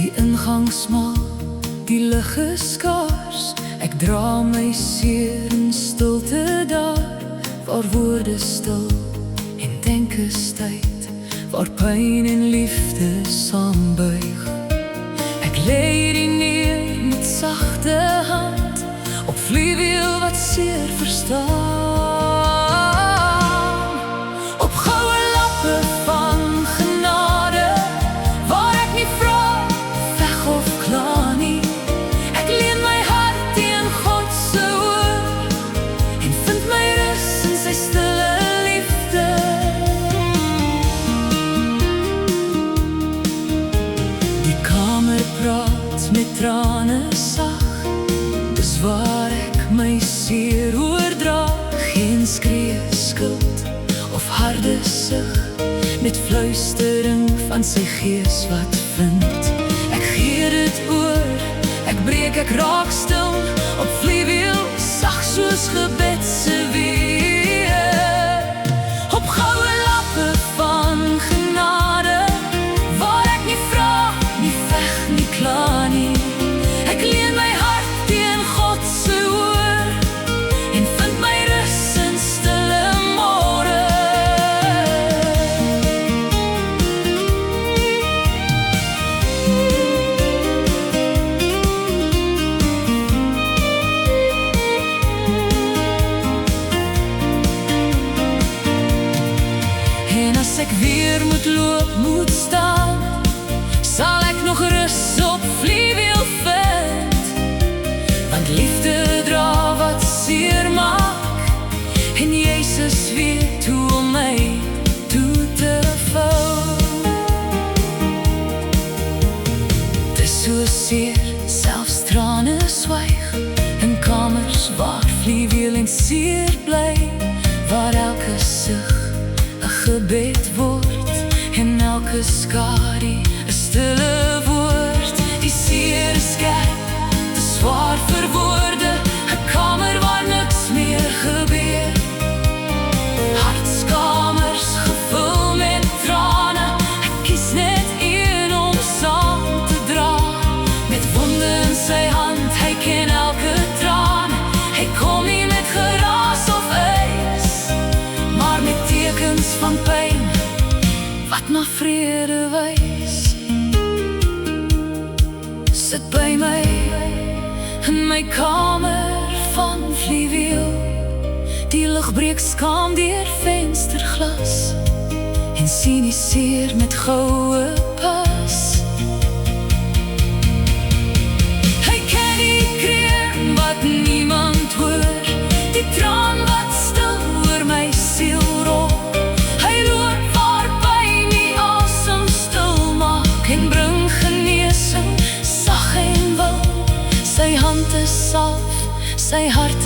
Die ingangsmaal, die lig is skaars. Ek dra my seer in stilte daar, waar woorde stil en denke tyd, waar pyn en liefde saambuig. Ek lê die neer met sagte hand, op vliewiel wat seer verstaan. Op goue lappe van genade, waar ek nie vra, veg of kla nie. Ek leen my hart teen God se oor, en vind my rus in sy stille liefde. Die kamer praat met trane sag, dis waar ek my seer oordra. Geen skree skuld of harde sug, met fluistering van sy gees wat vind. Ek gee dit oor, ek breek, ek raak stil, op vliewiel sag soos gebed se weer. Op goue lappe van genade, waar ek nie vra, nie veg, nie kla nie. Ek leen my hart teen God se oor, en vind my rus in stille môre. En as ek weer moet loop, moet staan, sal ek nog rus op vliewiel vind. Want liefde dra wat seer maak, en Jesus weet hoe om my toe te vou. Dis so seer, selfs trane swyg, in kamers waar vliewiel en seer bly, waar elke sug 'n gebed word, en elke skadu 'n stille woord. Die seer is skerp, te swaar vir woorde, 'n kamer waar niks meer gebeur. Hartskamers gevul met trane, ek kies net een om saam te dra. Met wonde in sy hand, hy ken elke traan. Hy kom nie met geraas of eis, maar met tekens van pyn, wat na vrede wys. Sit by my, in my kamer van vliewiel. Die lig breek skaam deur vensterglas, en sien die seer met goue pas. Hy ken die kreun wat niemand hoor, die traan wat stil oor my siel rol. Hy loop waar pyn die asem stil maak, en bring genesing sag en wil. Sy hand is saf, sy hart